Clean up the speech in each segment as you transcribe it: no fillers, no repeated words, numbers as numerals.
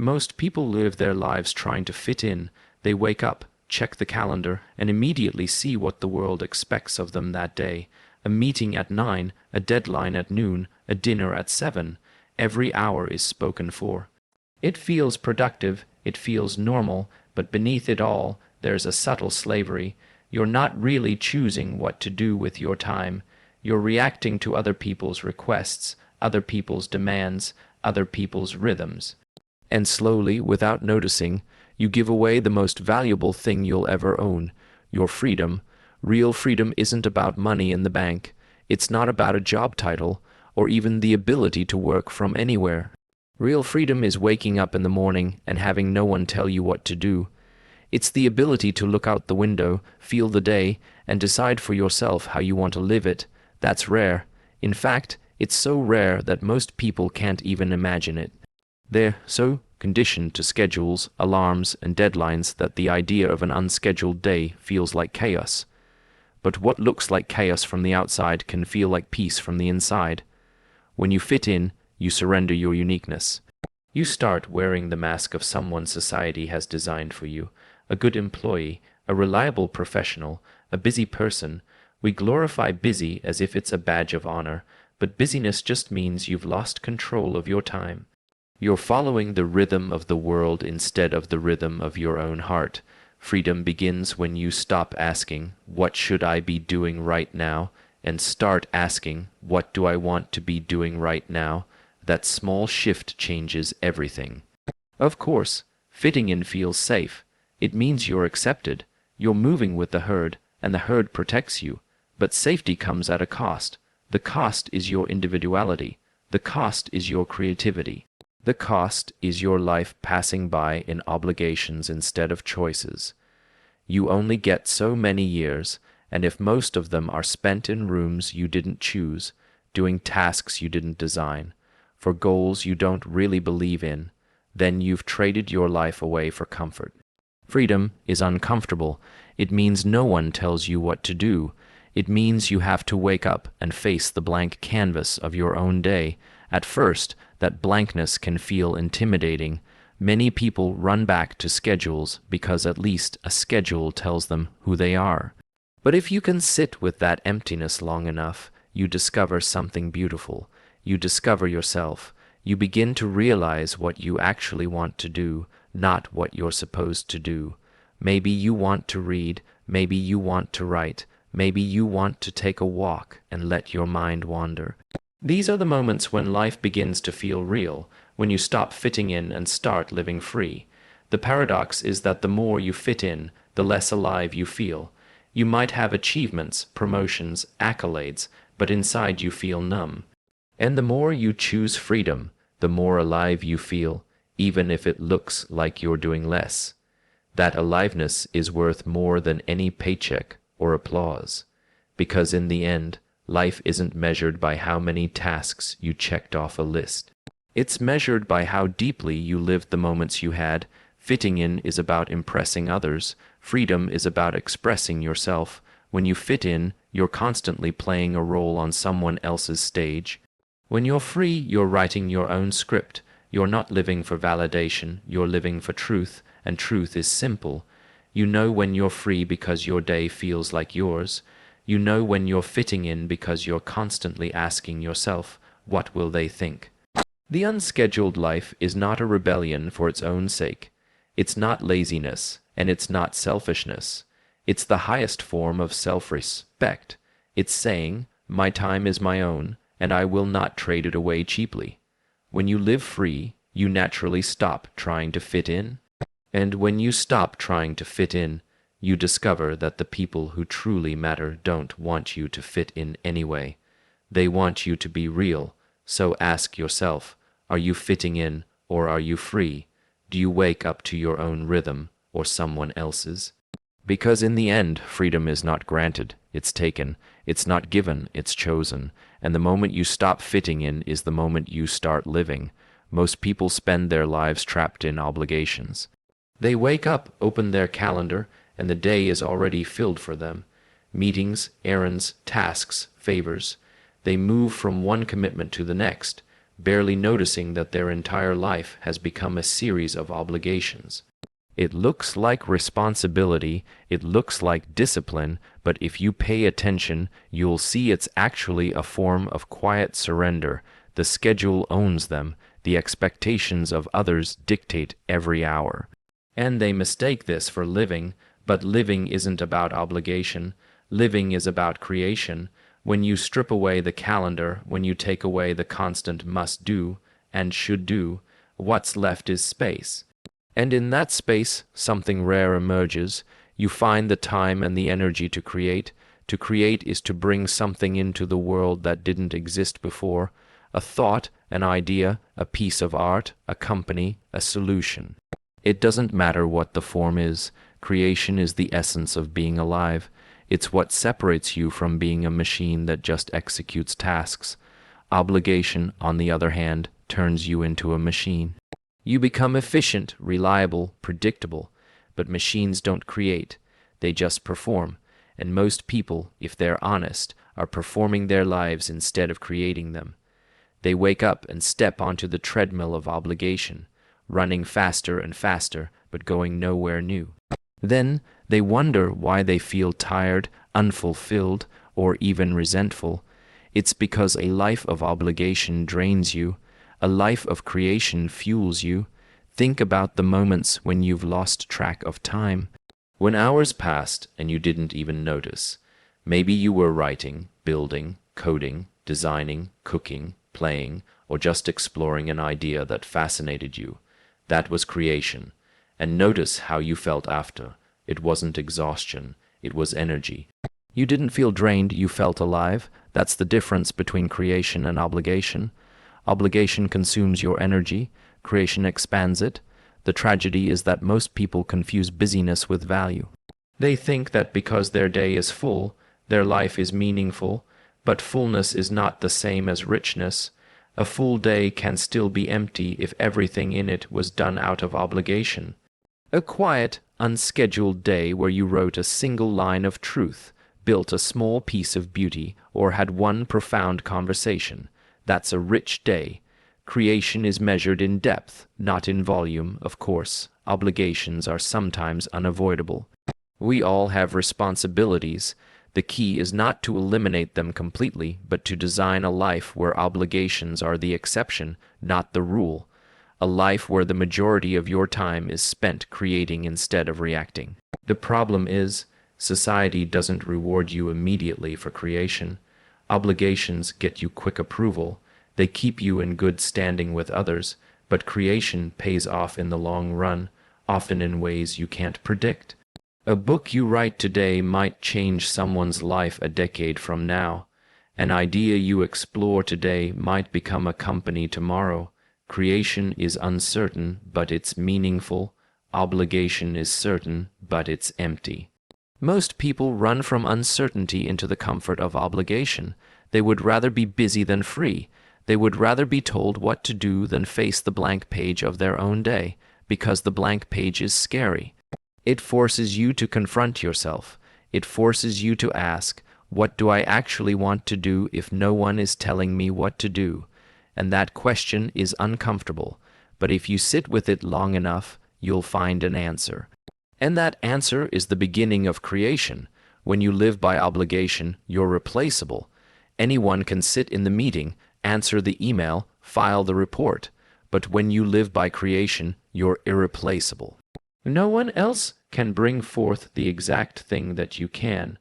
Most people live their lives trying to fit in. They wake up, check the calendar, and immediately see what the world expects of them that day. A meeting at 9, a deadline at noon, a dinner at 7. Every hour is spoken for. It feels productive, it feels normal, but beneath it all, there's a subtle slavery. You're not really choosing what to do with your time. You're reacting to other people's requests, other people's demands, other people's rhythms. And slowly, without noticing, you give away the most valuable thing you'll ever own, your freedom. Real freedom isn't about money in the bank. It's not about a job title, or even the ability to work from anywhere. Real freedom is waking up in the morning and having no one tell you what to do. It's the ability to look out the window, feel the day, and decide for yourself how you want to live it. That's rare. In fact, it's so rare that most people can't even imagine it. They're so conditioned to schedules, alarms, and deadlines that the idea of an unscheduled day feels like chaos. But what looks like chaos from the outside can feel like peace from the inside. When you fit in, you surrender your uniqueness. You start wearing the mask of someone society has designed for you, a good employee, a reliable professional, a busy person. We glorify busy as if it's a badge of honor, but busyness just means you've lost control of your time. You're following the rhythm of the world instead of the rhythm of your own heart. Freedom begins when you stop asking, "What should I be doing right now?" and start asking, "What do I want to be doing right now?" That small shift changes everything. Of course, fitting in feels safe. It means you're accepted. You're moving with the herd, and the herd protects you. But safety comes at a cost. The cost is your individuality. The cost is your creativity. The cost is your life passing by in obligations instead of choices. You only get so many years, and if most of them are spent in rooms you didn't choose, doing tasks you didn't design, for goals you don't really believe in, then you've traded your life away for comfort. Freedom is uncomfortable. It means no one tells you what to do. It means you have to wake up and face the blank canvas of your own day. At first, that blankness can feel intimidating. Many people run back to schedules because at least a schedule tells them who they are. But if you can sit with that emptiness long enough, you discover something beautiful. You discover yourself. You begin to realize what you actually want to do, not what you're supposed to do. Maybe you want to read, maybe you want to write, maybe you want to take a walk and let your mind wander. These are the moments when life begins to feel real, when you stop fitting in and start living free. The paradox is that the more you fit in, the less alive you feel. You might have achievements, promotions, accolades, but inside you feel numb. And the more you choose freedom, the more alive you feel, even if it looks like you're doing less. That aliveness is worth more than any paycheck or applause, because in the end, life isn't measured by how many tasks you checked off a list. It's measured by how deeply you lived the moments you had. Fitting in is about impressing others. Freedom is about expressing yourself. When you fit in, you're constantly playing a role on someone else's stage. When you're free, you're writing your own script. You're not living for validation, you're living for truth, and truth is simple. You know when you're free because your day feels like yours. You know when you're fitting in because you're constantly asking yourself, what will they think? The unscheduled life is not a rebellion for its own sake. It's not laziness, and it's not selfishness. It's the highest form of self-respect. It's saying, my time is my own, and I will not trade it away cheaply. When you live free, you naturally stop trying to fit in. And when you stop trying to fit in, you discover that the people who truly matter don't want you to fit in anyway. They want you to be real. So ask yourself, are you fitting in or are you free? Do you wake up to your own rhythm or someone else's? Because in the end, freedom is not granted, it's taken. It's not given, it's chosen. And the moment you stop fitting in is the moment you start living. Most people spend their lives trapped in obligations. They wake up, open their calendar, and the day is already filled for them. Meetings, errands, tasks, favors. They move from one commitment to the next. barely noticing that their entire life has become a series of obligations. It looks like responsibility, it looks like discipline, but if you pay attention, you'll see it's actually a form of quiet surrender. The schedule owns them, the expectations of others dictate every hour. And they mistake this for living, but living isn't about obligation. Living is about creation. When you strip away the calendar, when you take away the constant must do and should do, what's left is space. And in that space, something rare emerges. You find the time and the energy to create. To create is to bring something into the world that didn't exist before. A thought, an idea, a piece of art, a company, a solution. It doesn't matter what the form is. Creation is the essence of being alive. It's what separates you from being a machine that just executes tasks. Obligation, on the other hand, turns you into a machine. You become efficient, reliable, predictable, but machines don't create, they just perform, and most people, if they're honest, are performing their lives instead of creating them. They wake up and step onto the treadmill of obligation, running faster and faster, but going nowhere new. Then they wonder why they feel tired, unfulfilled, or even resentful. It's because a life of obligation drains you. A life of creation fuels you. Think about the moments when you've lost track of time, when hours passed and you didn't even notice. Maybe you were writing, building, coding, designing, cooking, playing, or just exploring an idea that fascinated you. That was creation. And notice how you felt after. It wasn't exhaustion, it was energy. You didn't feel drained, you felt alive. That's the difference between creation and obligation. Obligation consumes your energy, creation expands it. The tragedy is that most people confuse busyness with value. They think that because their day is full, their life is meaningful, but fullness is not the same as richness. A full day can still be empty if everything in it was done out of obligation. A quiet, unscheduled day where you wrote a single line of truth, built a small piece of beauty, or had one profound conversation. That's a rich day. Creation is measured in depth, not in volume, of course. Obligations are sometimes unavoidable. We all have responsibilities. The key is not to eliminate them completely, but to design a life where obligations are the exception, not the rule. A life where the majority of your time is spent creating instead of reacting. The problem is, society doesn't reward you immediately for creation. Obligations get you quick approval. They keep you in good standing with others, but creation pays off in the long run, often in ways you can't predict. A book you write today might change someone's life a decade from now. An idea you explore today might become a company tomorrow. Creation is uncertain, but it's meaningful. Obligation is certain, but it's empty. Most people run from uncertainty into the comfort of obligation. They would rather be busy than free. They would rather be told what to do than face the blank page of their own day, because the blank page is scary. It forces you to confront yourself. It forces you to ask, what do I actually want to do if no one is telling me what to do? And that question is uncomfortable, but if you sit with it long enough, you'll find an answer. And that answer is the beginning of creation. When you live by obligation, you're replaceable. Anyone can sit in the meeting, answer the email, file the report. But when you live by creation, you're irreplaceable. No one else can bring forth the exact thing that you can.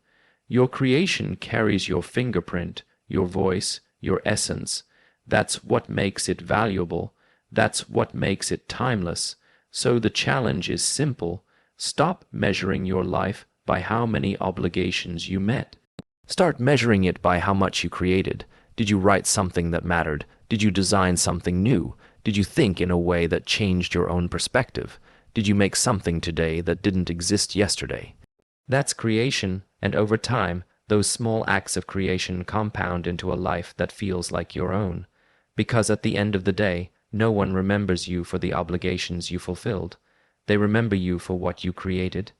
Your creation carries your fingerprint, your voice, your essence. That's what makes it valuable. That's what makes it timeless. So the challenge is simple. Stop measuring your life by how many obligations you met. Start measuring it by how much you created. Did you write something that mattered? Did you design something new? Did you think in a way that changed your own perspective? Did you make something today that didn't exist yesterday? That's creation, and over time, those small acts of creation compound into a life that feels like your own. Because at the end of the day, no one remembers you for the obligations you fulfilled. They remember you for what you created.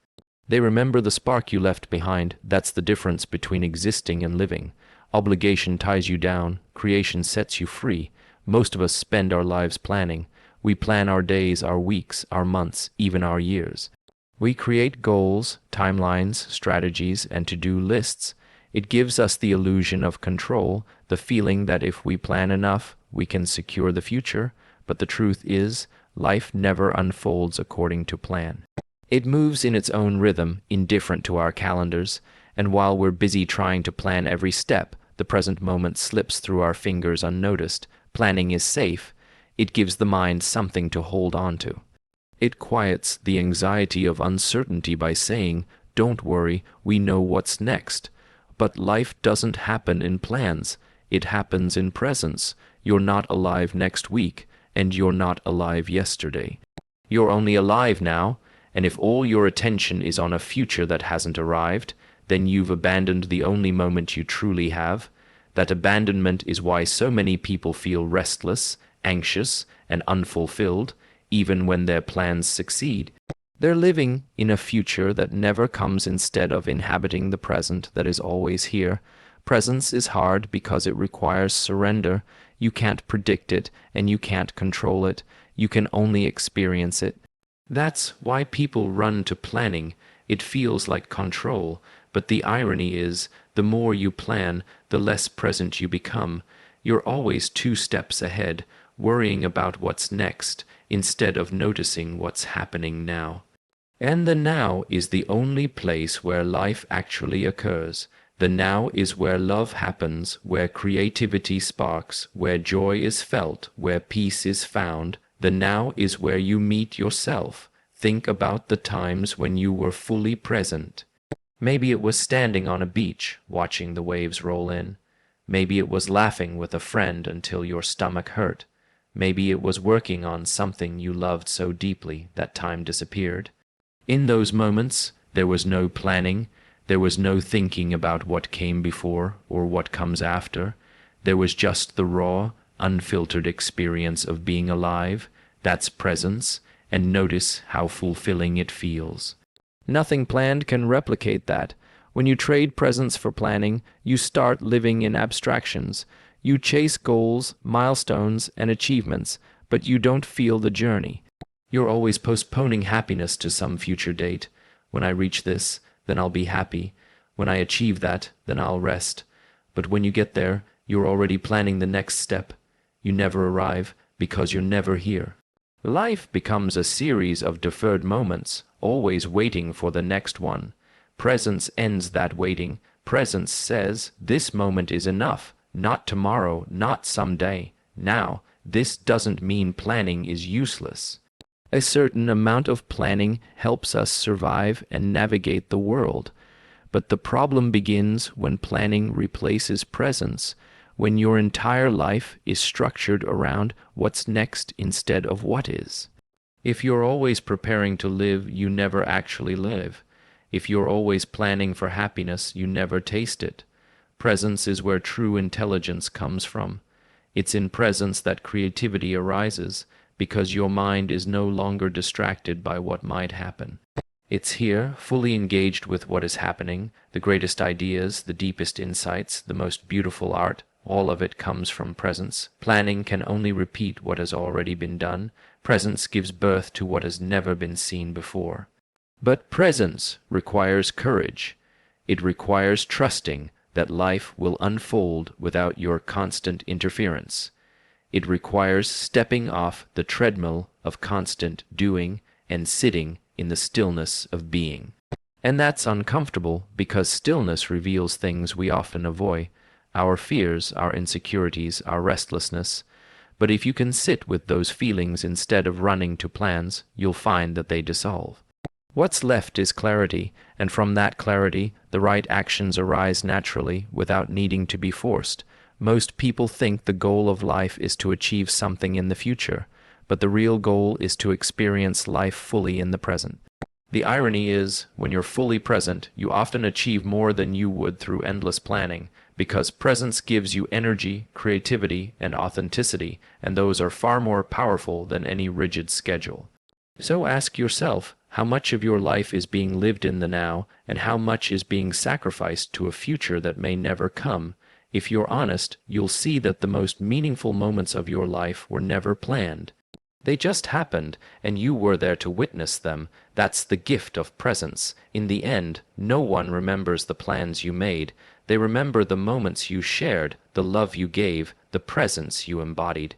They remember the spark you left behind. That's the difference between existing and living. Obligation ties you down. Creation sets you free. Most of us spend our lives planning. We plan our days, our weeks, our months, even our years. We create goals, timelines, strategies, and to-do lists. It gives us the illusion of control, the feeling that if we plan enough, we can secure the future. But the truth is, life never unfolds according to plan. It moves in its own rhythm, indifferent to our calendars, and while we're busy trying to plan every step, the present moment slips through our fingers unnoticed. Planning is safe. It gives the mind something to hold on to. It quiets the anxiety of uncertainty by saying, "Don't worry, we know what's next." But life doesn't happen in plans. It happens in presence. You're not alive next week, and you're not alive yesterday. You're only alive now, and if all your attention is on a future that hasn't arrived, then you've abandoned the only moment you truly have. That abandonment is why so many people feel restless, anxious, and unfulfilled, even when their plans succeed. They're living in a future that never comes instead of inhabiting the present that is always here. Presence is hard because it requires surrender. You can't predict it, and you can't control it. You can only experience it. That's why people run to planning. It feels like control, but the irony is, the more you plan, the less present you become. You're always 2 steps ahead, worrying about what's next, instead of noticing what's happening now. And the now is the only place where life actually occurs. The now is where love happens, where creativity sparks, where joy is felt, where peace is found. The now is where you meet yourself. Think about the times when you were fully present. Maybe it was standing on a beach, watching the waves roll in. Maybe it was laughing with a friend until your stomach hurt. Maybe it was working on something you loved so deeply that time disappeared. In those moments, there was no planning. There was no thinking about what came before or what comes after. There was just the raw, unfiltered experience of being alive. That's presence, and notice how fulfilling it feels. Nothing planned can replicate that. When you trade presence for planning, you start living in abstractions. You chase goals, milestones, and achievements, but you don't feel the journey. You're always postponing happiness to some future date. When I reach this, then I'll be happy. When I achieve that, then I'll rest. But when you get there, you're already planning the next step. You never arrive because you're never here. Life becomes a series of deferred moments, always waiting for the next one. Presence ends that waiting. Presence says, this moment is enough. Not tomorrow, not someday. Now, this doesn't mean planning is useless. A certain amount of planning helps us survive and navigate the world. But the problem begins when planning replaces presence, when your entire life is structured around what's next instead of what is. If you're always preparing to live, you never actually live. If you're always planning for happiness, you never taste it. Presence is where true intelligence comes from. It's in presence that creativity arises, because your mind is no longer distracted by what might happen. It's here, fully engaged with what is happening, the greatest ideas, the deepest insights, the most beautiful art, all of it comes from presence. Planning can only repeat what has already been done. Presence gives birth to what has never been seen before. But presence requires courage. It requires trusting that life will unfold without your constant interference. It requires stepping off the treadmill of constant doing and sitting in the stillness of being. And that's uncomfortable because stillness reveals things we often avoid, our fears, our insecurities, our restlessness. But if you can sit with those feelings instead of running to plans, you'll find that they dissolve. What's left is clarity, and from that clarity, the right actions arise naturally without needing to be forced. Most people think the goal of life is to achieve something in the future, but the real goal is to experience life fully in the present. The irony is, when you're fully present, you often achieve more than you would through endless planning, because presence gives you energy, creativity, and authenticity, and those are far more powerful than any rigid schedule. So ask yourself, how much of your life is being lived in the now, and how much is being sacrificed to a future that may never come? If you're honest, you'll see that the most meaningful moments of your life were never planned. They just happened, and you were there to witness them. That's the gift of presence. In the end, no one remembers the plans you made. They remember the moments you shared, the love you gave, the presence you embodied.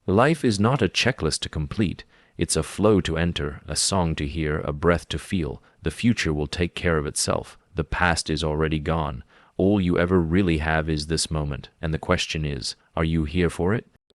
Life is not a checklist to complete. It's a flow to enter, a song to hear, a breath to feel. The future will take care of itself. The past is already gone. All you ever really have is this moment. And the question is, are you here for it?